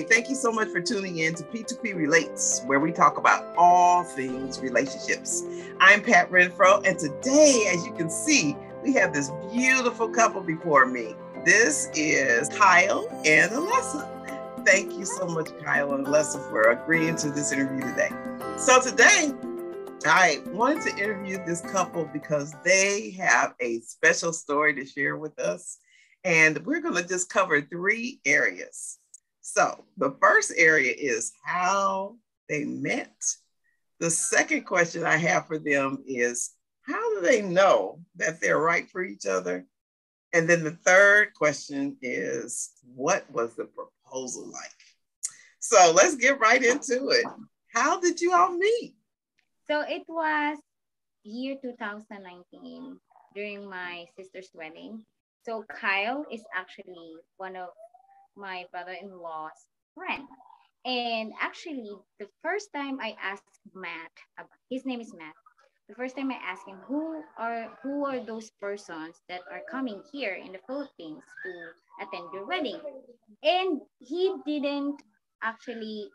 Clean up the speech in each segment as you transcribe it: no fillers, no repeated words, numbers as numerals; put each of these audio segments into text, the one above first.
Thank you so much for tuning in to P2P Relates, where we talk about all things relationships. I'm Pat Renfro, and today, as you can see, we have this beautiful couple before me. This is Kyle and Alessa. Thank you so much, Kyle and Alessa, for agreeing to this interview today. So today, I wanted to interview this couple because they have a special story to share with us. And we're going to just cover 3 areas. So the first area is how they met. The second question I have for them is, how do they know that they're right for each other? And then the third question is, what was the proposal like? So let's get right into it. How did you all meet? So it was year 2019 during my sister's wedding. So Kyle is actually one of my brother-in-law's friend. And actually, the first time I asked Matt, his name is Matt. The first time I asked him, who are those persons that are coming here in the Philippines to attend your wedding? And he didn't actually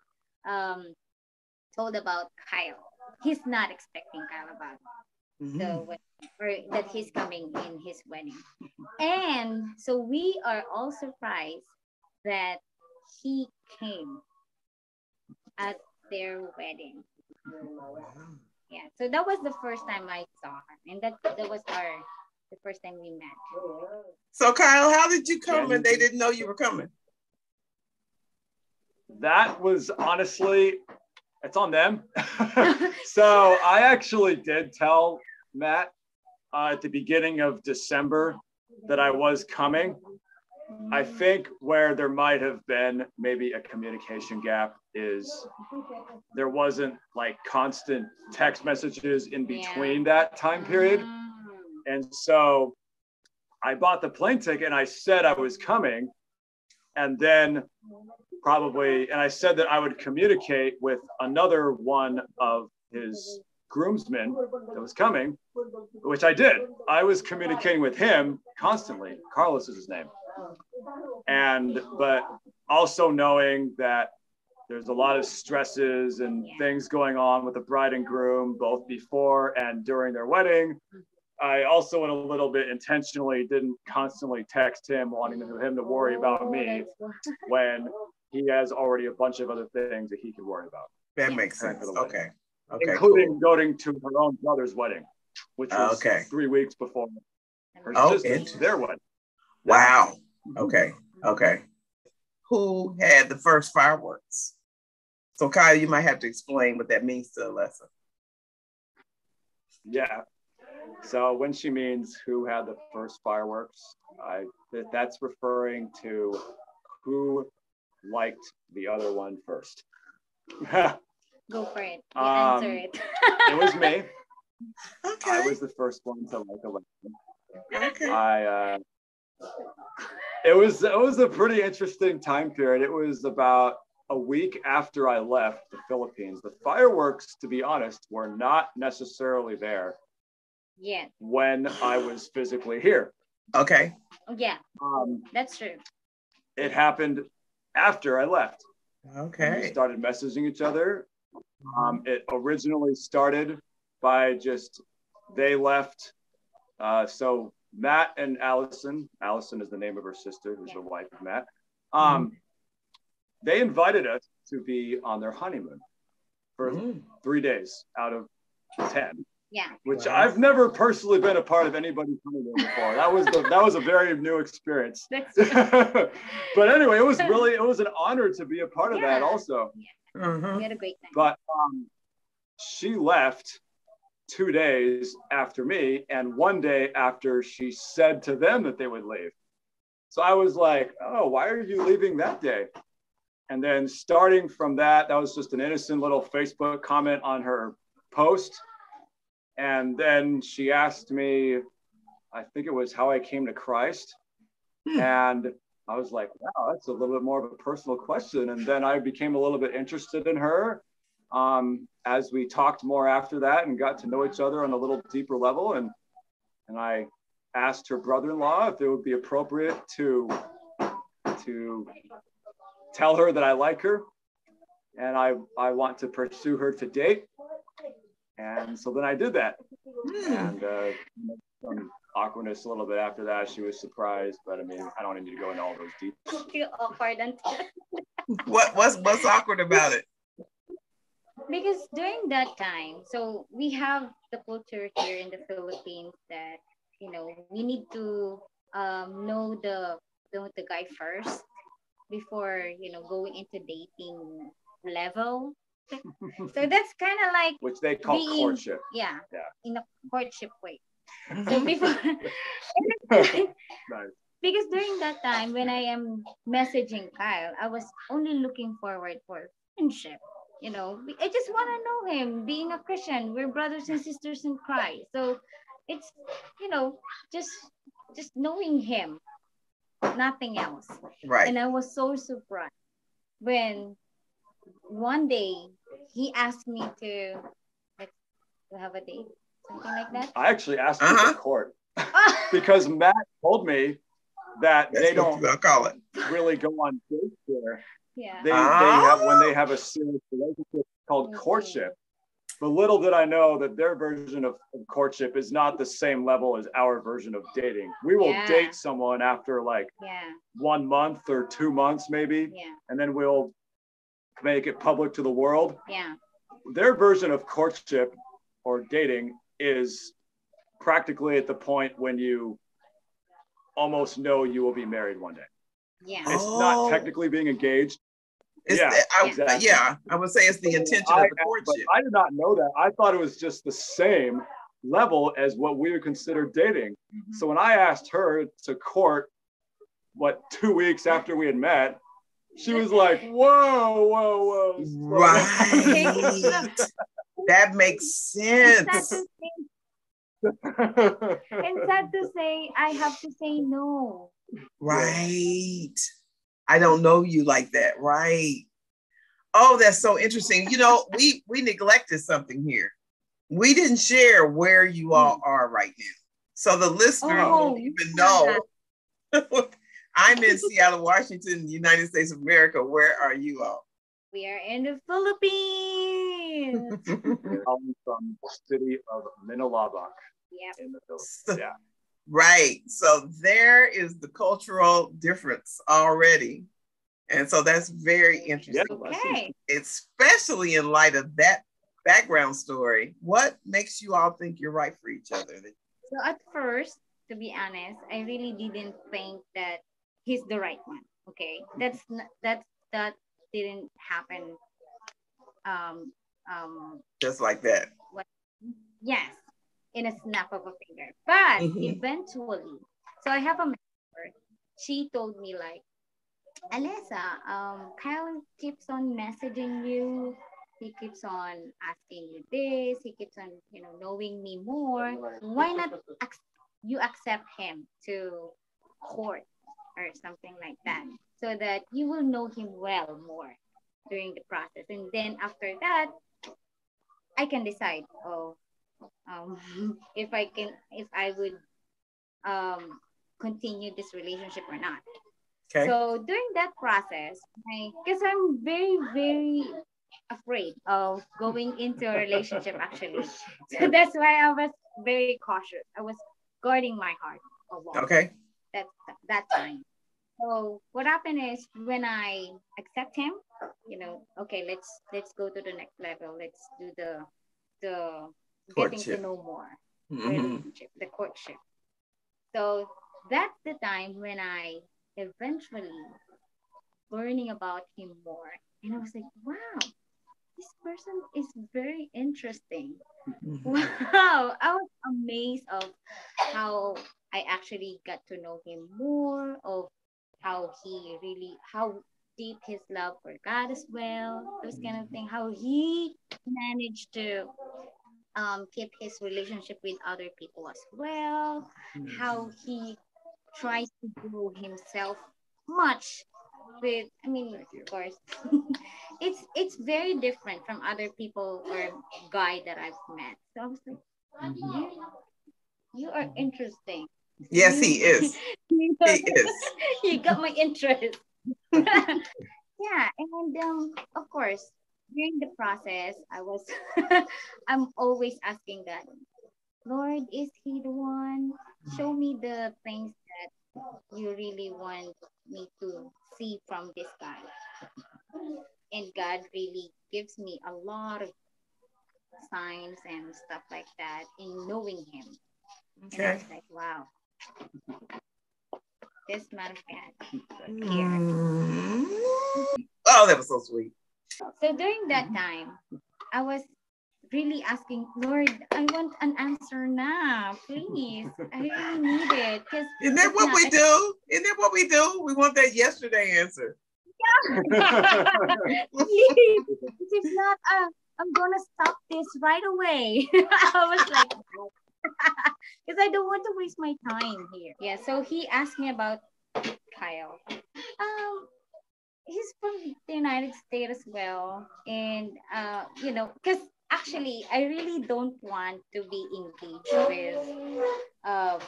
told about Kyle. He's not expecting Kyle about or that he's coming in his wedding. And so we are all surprised that he came at their wedding. Yeah, so that was the first time I saw her, and that was the first time we met. So Kyle, how did you come and they didn't know you were coming? That was honestly, it's on them. So I actually did tell Matt at the beginning of December that I was coming. I think where there might have been maybe a communication gap is there wasn't like constant text messages in between that time period. And so I bought the plane ticket and I said I was coming. And then and I said that I would communicate with another one of his groomsmen that was coming, which I did. I was communicating with him constantly. Carlos is his name. But also knowing that there's a lot of stresses and things going on with the bride and groom, both before and during their wedding. I also went a little bit intentionally, didn't constantly text him, wanting him to worry about me when he has already a bunch of other things that he could worry about. That makes sense. Okay. Including going to her own brother's wedding, which was 3 weeks before her sister's, their wedding. Wow. Okay. Who had the first fireworks? So Kyle, you might have to explain what that means to Alessa. Yeah. So when she means who had the first fireworks, that's referring to who liked the other one first. Go for it. You answer it. It was me. Okay. I was the first one to like Alexa. Okay. It was a pretty interesting time period. It was about a week after I left the Philippines. The fireworks, to be honest, were not necessarily there. Yeah. When I was physically here. Okay. Yeah. That's true. It happened after I left. Okay. We started messaging each other. It originally started by they left. So Matt and Allison is the name of her sister, who's the wife of Matt. They invited us to be on their honeymoon for 3 days out of 10. Yeah. Which I've never personally been a part of anybody's honeymoon before. That was a very new experience. But anyway, it was an honor to be a part of that also. Yeah. We had a great time. But she left 2 days after me and 1 day after she said to them that they would leave. So I was like, oh, why are you leaving that day? And then starting from that was just an innocent little Facebook comment on her post. And then she asked me, I think it was how I came to Christ. And I was like, wow, that's a little bit more of a personal question. And then I became a little bit interested in her as we talked more after that and got to know each other on a little deeper level. And I asked her brother-in-law if it would be appropriate to tell her that I like her and I want to pursue her to date. And so then I did that. And some awkwardness a little bit after that. She was surprised, but I mean, I don't need to go into all those details. Feel awkward until What's awkward about it? because during that time, so we have the culture here in the Philippines that we need to know the guy first before going into dating level. So that's kind of like Which they call courtship. Yeah, in a courtship way. So Mhm. before, Nice. because during that time when I am messaging Kyle, I was only looking forward for friendship. I just want to know him. Being a Christian, we're brothers and sisters in Christ. So it's you know just knowing him, nothing else. Right. And I was so surprised when one day he asked me to like to have a date, something like that. I actually asked her to court Ah! because Matt told me that That's they don't I'll call it. really go on dates there. Yeah. They have when they have a serious relationship called courtship. But little did I know that their version of courtship is not the same level as our version of dating. We will date someone after like 1 month or 2 months maybe, and then we'll make it public to the world. Yeah. Their version of courtship or dating is practically at the point when you almost know you will be married one day. Yeah. It's not technically being engaged. Exactly. I would say it's the intention of the courtship. I did not know that. I thought it was just the same level as what we would consider dating. Mm-hmm. So when I asked her to court, 2 weeks after we had met, she was like, whoa. Right. That makes sense. And sad to say, I have to say no. Right. I don't know you like that. Right. Oh, that's so interesting. We neglected something here. We didn't share where you all are right now. So the listeners don't even know. I'm in Seattle, Washington, United States of America. Where are you all? We are in the Philippines. I'm from the city of Minalabak in the Philippines. Yeah. Right. So there is the cultural difference already. And so that's very interesting. Okay. Especially in light of that background story. What makes you all think you're right for each other? So at first, to be honest, I really didn't think that he's the right one. Okay. That didn't happen. Just like that. Yes. In a snap of a finger. But eventually, so I have a mentor. She told me like, Alessa, Kyle keeps on messaging you. He keeps on asking you this. He keeps on, knowing me more. Why not you accept him to court or something like that, so that you will know him well more during the process, and then after that, I can decide. If I would continue this relationship or not. Okay. So during that process, because I'm very, very afraid of going into a relationship actually. So that's why I was very cautious. I was guarding my heart a lot. Okay. That time. So what happened is when I accept him, okay, let's go to the next level. Let's do the getting to know more relationship, the courtship. So that's the time when I eventually learning about him more, and I was like, wow, this person is very interesting. Wow, I was amazed of how I actually got to know him more, of how deep his love for God as well, those kind of things, how he managed to keep his relationship with other people as well, how he tries to grow himself much with, of course, it's very different from other people or guy that I've met. So I was like, you are interesting. Yes, he is. He is. You got my interest. Yeah, and of course, during the process, I'm always asking God, Lord, is He the one? Show me the things that you really want me to see from this guy. And God really gives me a lot of signs and stuff like that in knowing Him. And I Okay. was like, wow, this man of God here. Mm. Oh, that was so sweet. So during that time, I was really asking, Lord, I want an answer now, please. I really need it. Because Isn't that what we do? Isn't that what we do? We want that yesterday answer. Please, if not, I'm gonna stop this right away. I was like, because I don't want to waste my time here. Yeah, so he asked me about Kyle. He's from the United States as well, and because actually I really don't want to be engaged with uh,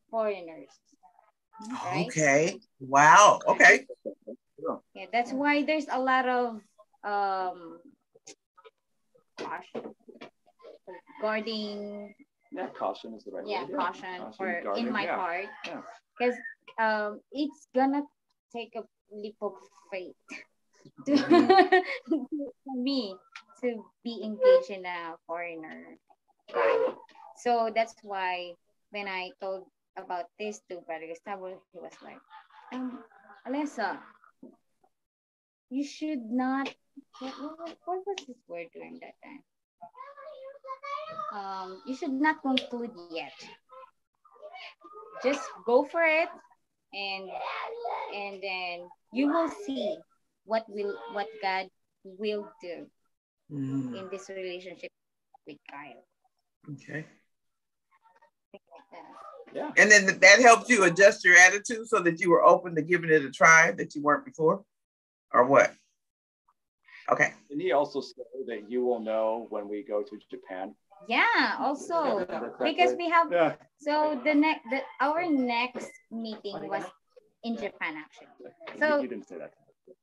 foreigners, right? Okay. Wow. Okay. Yeah, that's why there's a lot of caution, guarding. Yeah, caution is the right Yeah, word. caution for guarding, in my yeah. part, Yeah. because it's gonna take a leap of faith to for me to be engaged in a foreigner guy. So that's why when I told about this to Brother Gustavo, he was like, Alessa, you should not. What was his word during that time? You should not conclude yet. Just go for it, and then you will see what God will do in this relationship with Kyle. Okay. Like yeah. And then that helped you adjust your attitude so that you were open to giving it a try that you weren't before, or what? Okay. And he also said that you will know when we go to Japan. Yeah, also because we have so our next meeting was in Japan actually. So you didn't say that.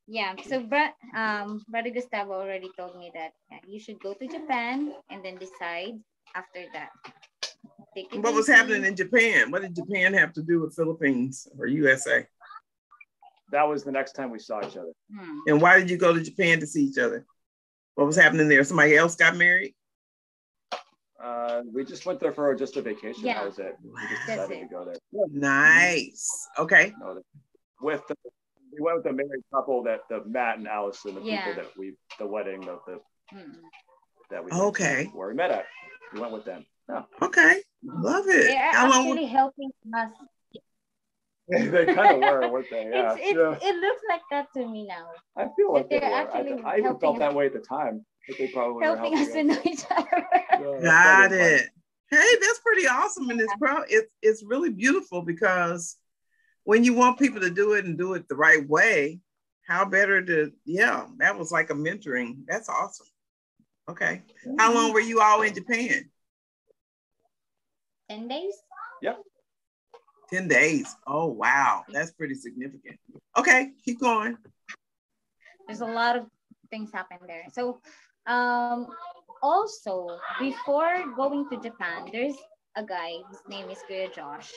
Yeah, so Brother Gustavo already told me that you should go to Japan and then decide after that. What was happening in Japan? What did Japan have to do with Philippines or USA? That was the next time we saw each other. And why did you go to Japan to see each other? What was happening there? Somebody else got married? We just went there for just a vacation. Yeah. That was it. We just decided to go there. Nice. Okay. We went with the married couple that the Matt and Allison, the people that the wedding that we where we met at. We went with them. Yeah. Okay. Love it. They're actually helping us. They kind of were, weren't they? Yeah. It looks like that to me now. I feel like they're actually I even felt that way at the time. But they probably helping us to know each other. Got it. Hey, that's pretty awesome. And it's really beautiful because when you want people to do it and do it the right way, how better to, that was like a mentoring. That's awesome. Okay. How long were you all in Japan? 10 days. Yep. 10 days. Oh, wow. That's pretty significant. Okay, keep going. There's a lot of things happen there. So also before going to Japan, there's a guy, his name is Kuya Josh.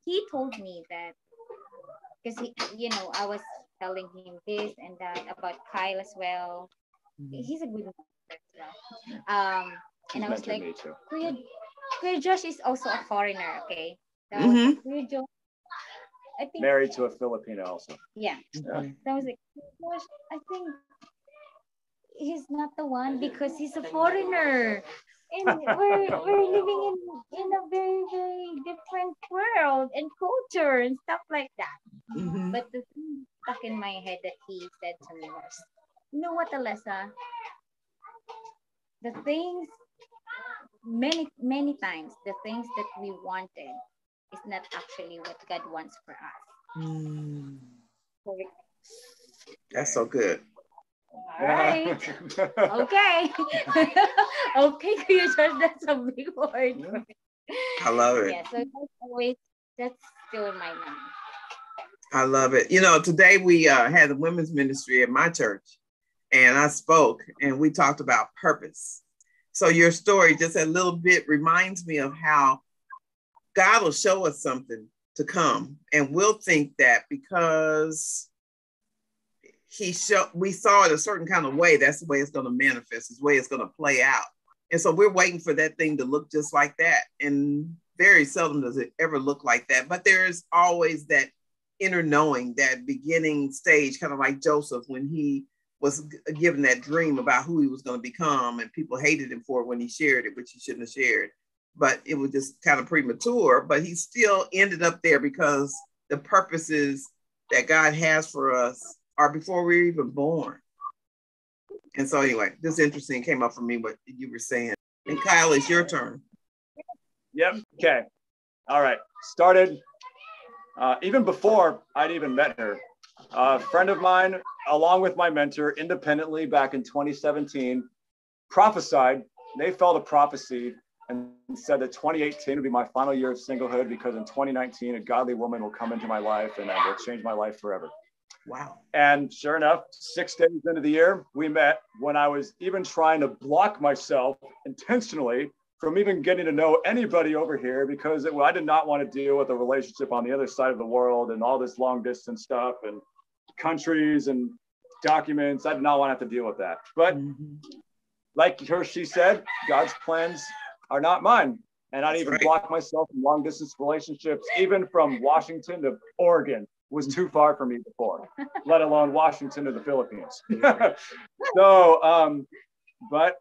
He told me that because I was telling him this and that about Kyle as well. He's a good man as well. And I was like, Kuya Josh is also a foreigner, okay? Kuya Josh, I think married to a Filipino also. Yeah. So I was like, Josh, I think he's not the one because he's a foreigner. And we're living in a very, very different world and culture and stuff like that. But the thing stuck in my head that he said to me was, you know what, Alessa? The things, many times, the things that we wanted is not actually what God wants for us. That's so good. All right. Okay. Okay, Kuya George, that's a big word. I love it. Yeah, so that's still in my mind. I love it. You know, today we had the women's ministry at my church, and I spoke, and we talked about purpose. So your story just a little bit reminds me of how God will show us something to come, and we'll think that because we saw it a certain kind of way, that's the way it's going to manifest, it's the way it's going to play out. And so we're waiting for that thing to look just like that. And very seldom does it ever look like that. But there's always that inner knowing, that beginning stage, kind of like Joseph when he was given that dream about who he was going to become, and people hated him for it when he shared it, which he shouldn't have shared. But it was just kind of premature, but he still ended up there because the purposes that God has for us are before we're even born. And so anyway, this interesting came up for me what you were saying. And Kyle, it's your turn. Yep. Okay. All right. Started even before I'd even met her. A friend of mine, along with my mentor, independently back in 2017, prophesied. They felt a prophecy and said that 2018 would be my final year of singlehood because in 2019, a godly woman will come into my life and that will change my life forever. Wow. And sure enough, 6 days into the year, we met when I was even trying to block myself intentionally from even getting to know anybody over here because I did not want to deal with a relationship on the other side of the world and all this long distance stuff and countries and documents. I did not want to have to deal with that. But like she said, God's plans are not mine. And I didn't even block myself from long distance relationships, even from Washington to Oregon was too far for me before, let alone Washington to the Philippines. So, but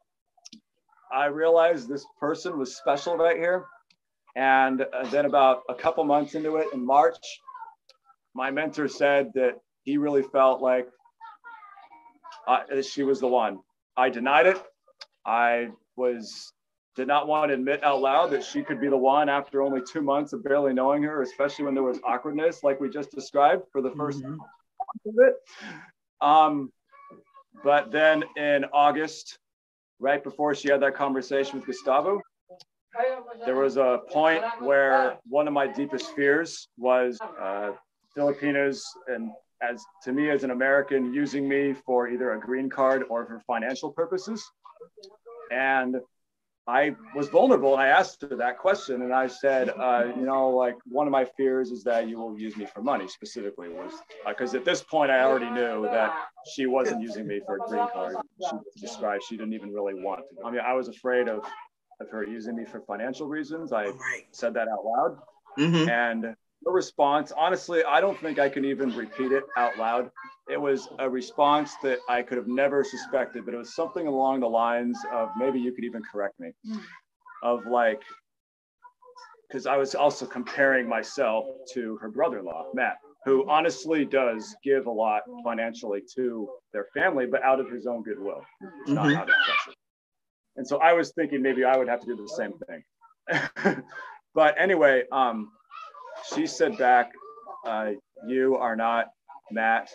I realized this person was special right here. And then about a couple months into it in March, my mentor said that he really felt like she was the one. I denied it. I did not want to admit out loud that she could be the one after only 2 months of barely knowing her, especially when there was awkwardness like we just described for the first month of it. But then in August, right before she had that conversation with Gustavo, there was a point where one of my deepest fears was Filipinos, and as to me as an American, using me for either a green card or for financial purposes. And I was vulnerable and I asked her that question and I said, like one of my fears is that you will use me for money specifically was because at this point I already knew that she wasn't using me for a green card. She described she didn't even really want to. I mean, I was afraid of her using me for financial reasons. I said that out loud and the response, honestly, I don't think I can even repeat it out loud. It was a response that I could have never suspected, but it was something along the lines of, maybe you could even correct me, of like, because I was also comparing myself to her brother-in-law, Matt, who honestly does give a lot financially to their family, but out of his own goodwill, not out of pressure. And so I was thinking maybe I would have to do the same thing. But anyway, she said back, you are not Matt.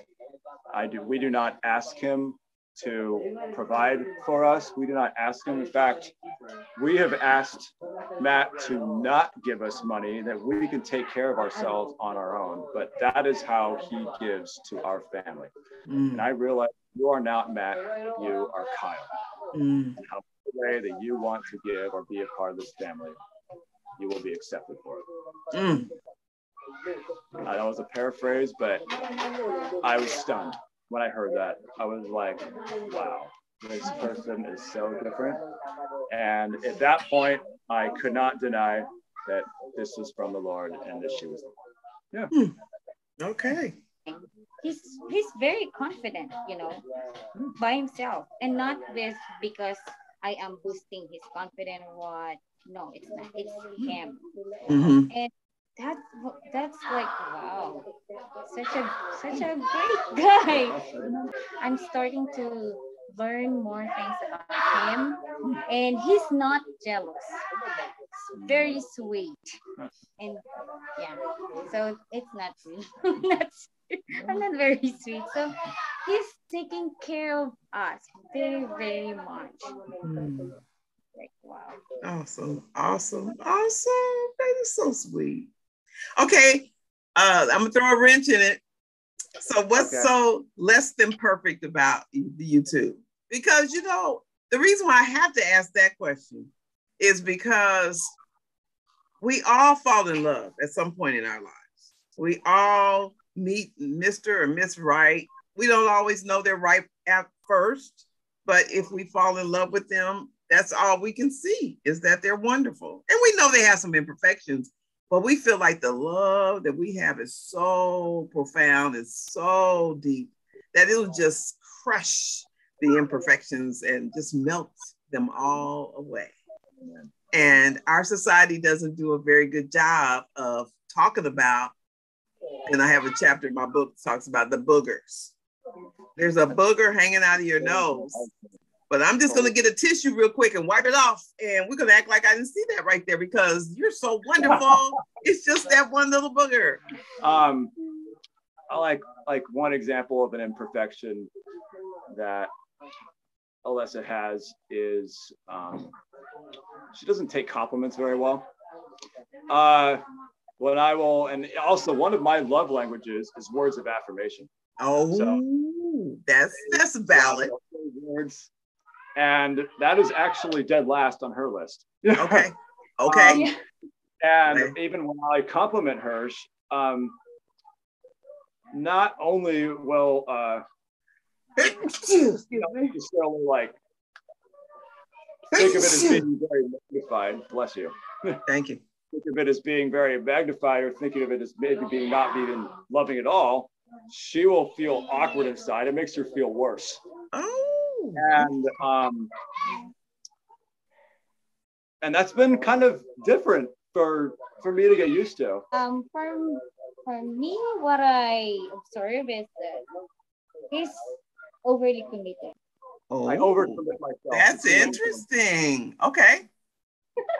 We do not ask him to provide for us. We do not ask him. In fact, we have asked Matt to not give us money, that we can take care of ourselves on our own. But that is how he gives to our family. And I realized you are not Matt, you are Kyle. And how the way that you want to give or be a part of this family, you will be accepted for it. That was a paraphrase, but I was stunned when I heard that. I was like, wow, this person is so different. And at that point, I could not deny that this was from the Lord and that she was the one. Yeah. Okay. He's very confident, by himself, and not because I am boosting his confidence or what. No, it's not. It's him. And that's like, wow, such a great guy. I'm starting to learn more things about him, and he's not jealous. It's very sweet, and yeah, so it's not true. I'm not very sweet. So he's taking care of us very, very much. Like, wow. Awesome. That is so sweet. Okay, I'm gonna throw a wrench in it. So what's so less than perfect about you two? Because, you know, the reason why I have to ask that question is because we all fall in love at some point in our lives. We all meet Mr. or Miss Right. We don't always know they're right at first, but if we fall in love with them, that's all we can see is that they're wonderful. And we know they have some imperfections, but we feel like the love that we have is so profound and so deep that it'll just crush the imperfections and just melt them all away. And our society doesn't do a very good job of talking about, and I have a chapter in my book that talks about the boogers. There's a booger hanging out of your nose, but I'm just going to get a tissue real quick and wipe it off. And we're going to act like I didn't see that right there because you're so wonderful. It's just that one little booger. I like one example of an imperfection that Alessa has is she doesn't take compliments very well. What I will, and also one of my love languages is words of affirmation. Oh, so, that's valid. Words, and that is actually dead last on her list. Okay. And even when I compliment her, not only will necessarily like think of it as being very magnified. Bless you. Thank you. Think of it as being very magnified, or thinking of it as maybe being not being loving at all. She will feel awkward inside. It makes her feel worse. Oh. And that's been kind of different for me to get used to. For me, what I observe is that he's overly committed. Oh, I overcommit myself. That's interesting. Okay.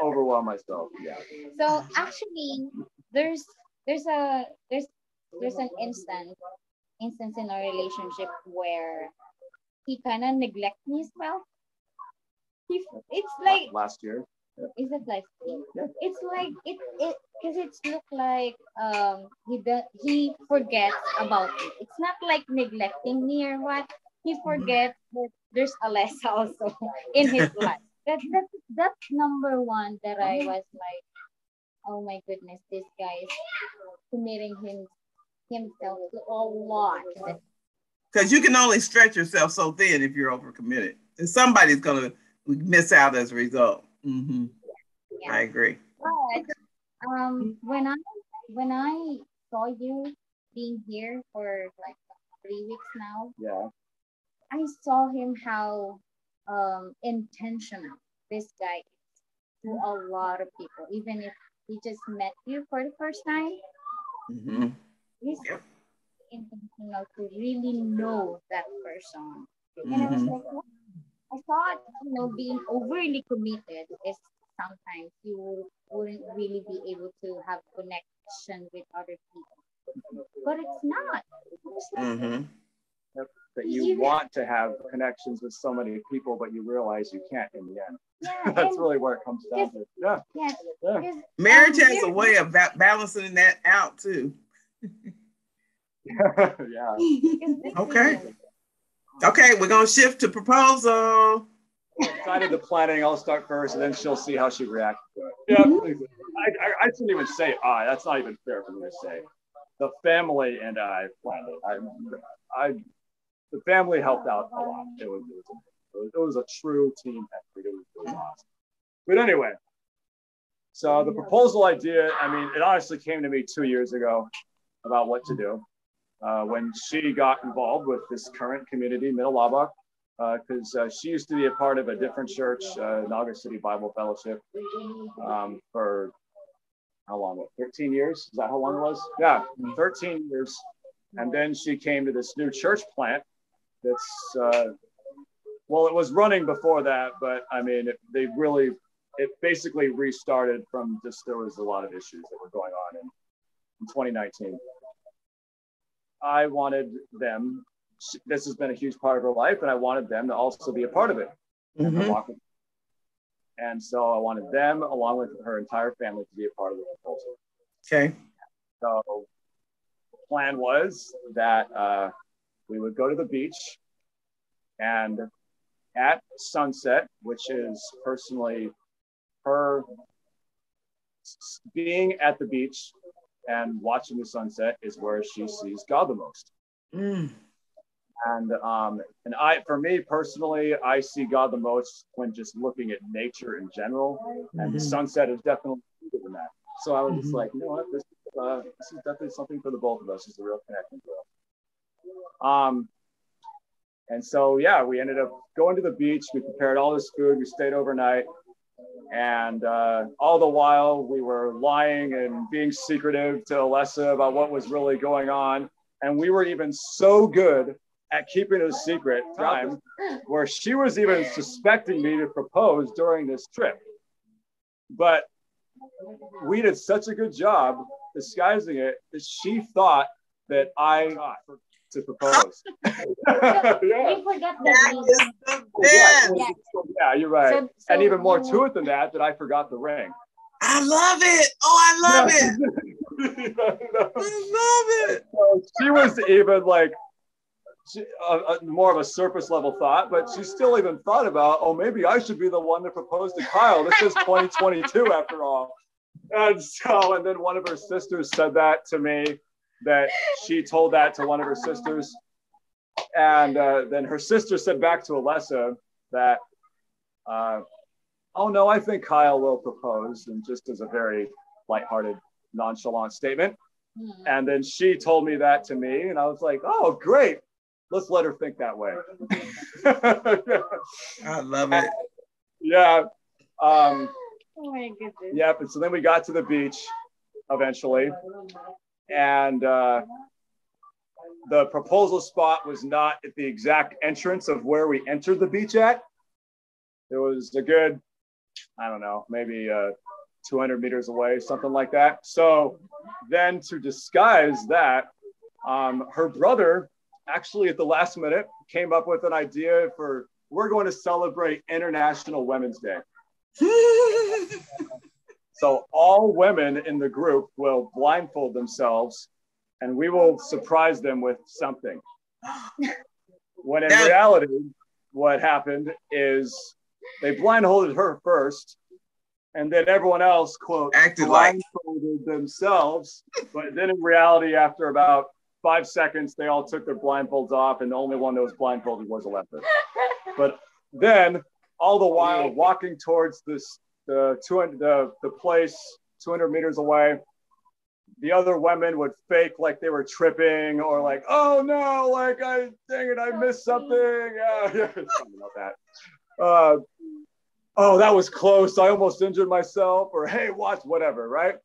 Overwhelm myself. Yeah. So actually, there's an instance in our relationship where he kind of neglects me as well. It's like last year. Yeah. Is it like yeah. It's like it because it's look like he forgets about it. It's not like neglecting me or what. He forgets that there's Alessa also in his life. That's number one that I was like, oh my goodness, this guy is committing himself to a lot. Because you can only stretch yourself so thin if you're overcommitted. And somebody's gonna miss out as a result. Mm-hmm. Yeah. I agree. But when I saw you being here for like 3 weeks now, yeah, I saw him how intentional this guy is to a lot of people. Even if he just met you for the first time, he's intentional to really know that person. And I was like, well, I thought, being overly committed is sometimes you wouldn't really be able to have connection with other people. But it's not. That you want to have connections with so many people, but you realize you can't in the end. Yeah, that's really where it comes down to. Yeah. Yeah. Marriage has a way of balancing that out too. Yeah. Okay, we're gonna shift to proposal. Decided the planning. I'll start first, and then she'll see how she reacts to it. Yeah, I shouldn't even say I. That's not even fair for me to say. The family and I planned it. The family helped out a lot. It was a true team effort. It was awesome. But anyway, so the proposal idea. I mean, it honestly came to me 2 years ago about what to do. When she got involved with this current community, Middle Lubbock, because she used to be a part of a different church, Naga City Bible Fellowship, for how long? 13 years? Is that how long it was? Yeah, 13 years. And then she came to this new church plant that's, well, it was running before that, but I mean, it basically restarted from just, there was a lot of issues that were going on in 2019. I wanted them, this has been a huge part of her life, and I wanted them to also be a part of it. And so I wanted them, along with her entire family, to be a part of the proposal. Okay. So plan was that we would go to the beach, and at sunset, which is personally her being at the beach and watching the sunset is where she sees God the most. Mm. And for me personally, I see God the most when just looking at nature in general, and the sunset is definitely bigger than that. So I was just like, you know what, this is definitely something for the both of us. It's a real connection for us. And so yeah, we ended up going to the beach. We prepared all this food. We stayed overnight, and all the while we were lying and being secretive to Alessa about what was really going on. And we were even so good at keeping it a secret time where she was even suspecting me to propose during this trip. But we did such a good job disguising it that she thought that I thought to propose. Yeah. You forgot That is the best. Yeah, you're right. So and even more to it than that, I forgot the ring. I love it. Oh, I love it. I love it. So she was even like, more of a surface level thought, but she still even thought about, oh, maybe I should be the one to propose to Kyle. This is 2022 after all. And then one of her sisters said that to me, that she told that to one of her sisters. And then her sister said back to Alessa that, oh no, I think Kyle will propose, and just as a very lighthearted, nonchalant statement. And then she told me that to me, and I was like, oh, great. Let's let her think that way. I love it. Yeah. Oh my goodness. Yep. And so then we got to the beach eventually, and the proposal spot was not at the exact entrance of where we entered the beach at. It was a good, I don't know, maybe 200 meters away, something like that. So then to disguise that, her brother actually at the last minute came up with an idea for, we're going to celebrate International Women's Day. So all women in the group will blindfold themselves, and we will surprise them with something. When in reality, what happened is they blindfolded her first, and then everyone else, quote, acted blindfolded themselves. But then in reality, after about 5 seconds, they all took their blindfolds off, and the only one that was blindfolded was Alessa. But then, all the while walking towards the place 200 meters away, the other women would fake like they were tripping, or like, oh no, like dang it, I missed something. Yeah, something about that. Oh, that was close. I almost injured myself, or hey, watch, whatever, right?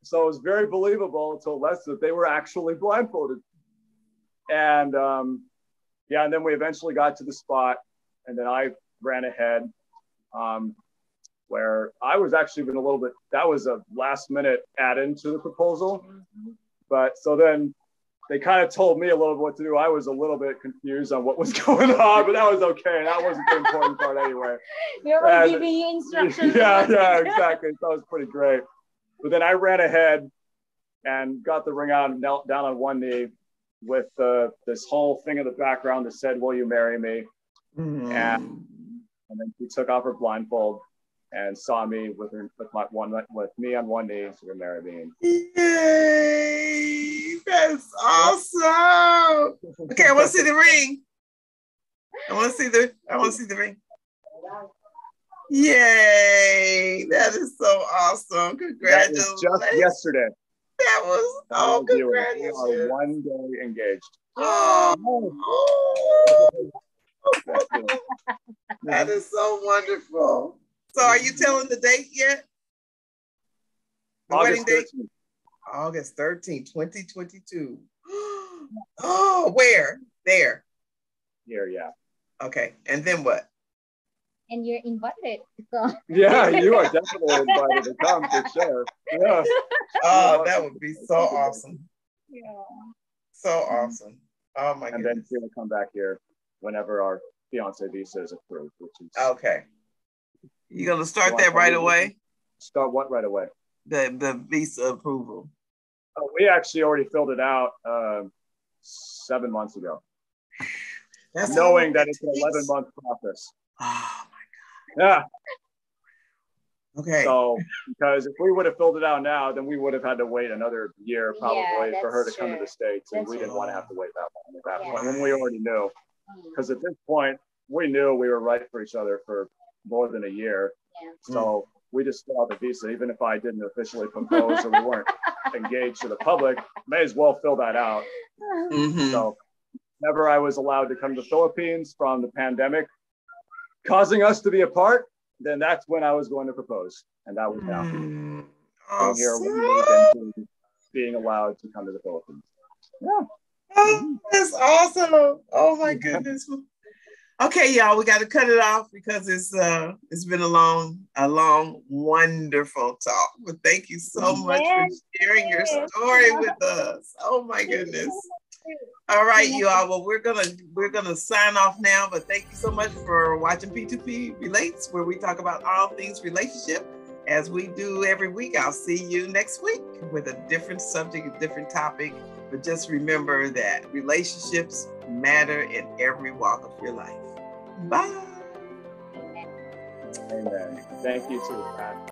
So it was very believable until less that they were actually blindfolded. And yeah, and then we eventually got to the spot, and then I ran ahead, where I was actually been a little bit, that was a last minute add-in to the proposal. But so then they kind of told me a little bit what to do. I was a little bit confused on what was going on, but that was okay. That wasn't the important part anyway. You're giving you instructions. Yeah, exactly. That was pretty great. But then I ran ahead and got the ring out and knelt down on one knee with this whole thing in the background that said, will you marry me? Mm-hmm. And then she took off her blindfold and saw me with me on one knee, so to marry me. Yay! That's awesome. Okay, I want to see the ring. I want to see the ring. Yay! That is so awesome. Congratulations. That was just yesterday. That was, congratulations. We are 1 day engaged. Oh. That is so wonderful. So are you telling the date yet? The wedding date? August 13th, 2022. Oh, where? There. Here, yeah. Okay. And then what? And you're invited to come. Yeah, you are definitely invited to come for sure. Yeah. Oh, that would be so awesome. Yeah. So awesome. Oh my goodness. And then she'll come back here whenever our fiance visa is approved, which is okay. You're gonna start that right away? Start what right away? The visa approval. We actually already filled it out 7 months ago, That's knowing that it's an 11-month process. Oh Yeah. Okay. So, because if we would have filled it out now, then we would have had to wait another year probably Yeah, for her to that's come to true. the States. And That's we didn't true. want to have to wait that long at that Yeah. point when we already knew. Mm. Because at this point, we knew we were right for each other for more than a year. Yeah. So we just filled out the visa, even if I didn't officially propose or we weren't engaged to the public, may as well fill that out. Mhm. So whenever I was allowed to come to the Philippines from the pandemic causing us to be apart, then that's when I was going to propose. And that was now. Mm. Being here 1 week Awesome. into being allowed to come to the Philippines. Yeah. Oh, that's awesome. Oh my goodness. Okay, y'all, we got to cut it off because it's been a long, wonderful talk. But thank you so much for sharing your story with us. Oh my goodness. All right, you all. Well, we're gonna sign off now. But thank you so much for watching P2P Relates, where we talk about all things relationship, as we do every week. I'll see you next week with a different subject, a different topic. But just remember that relationships matter in every walk of your life. Bye. Amen. Thank you too, Pat.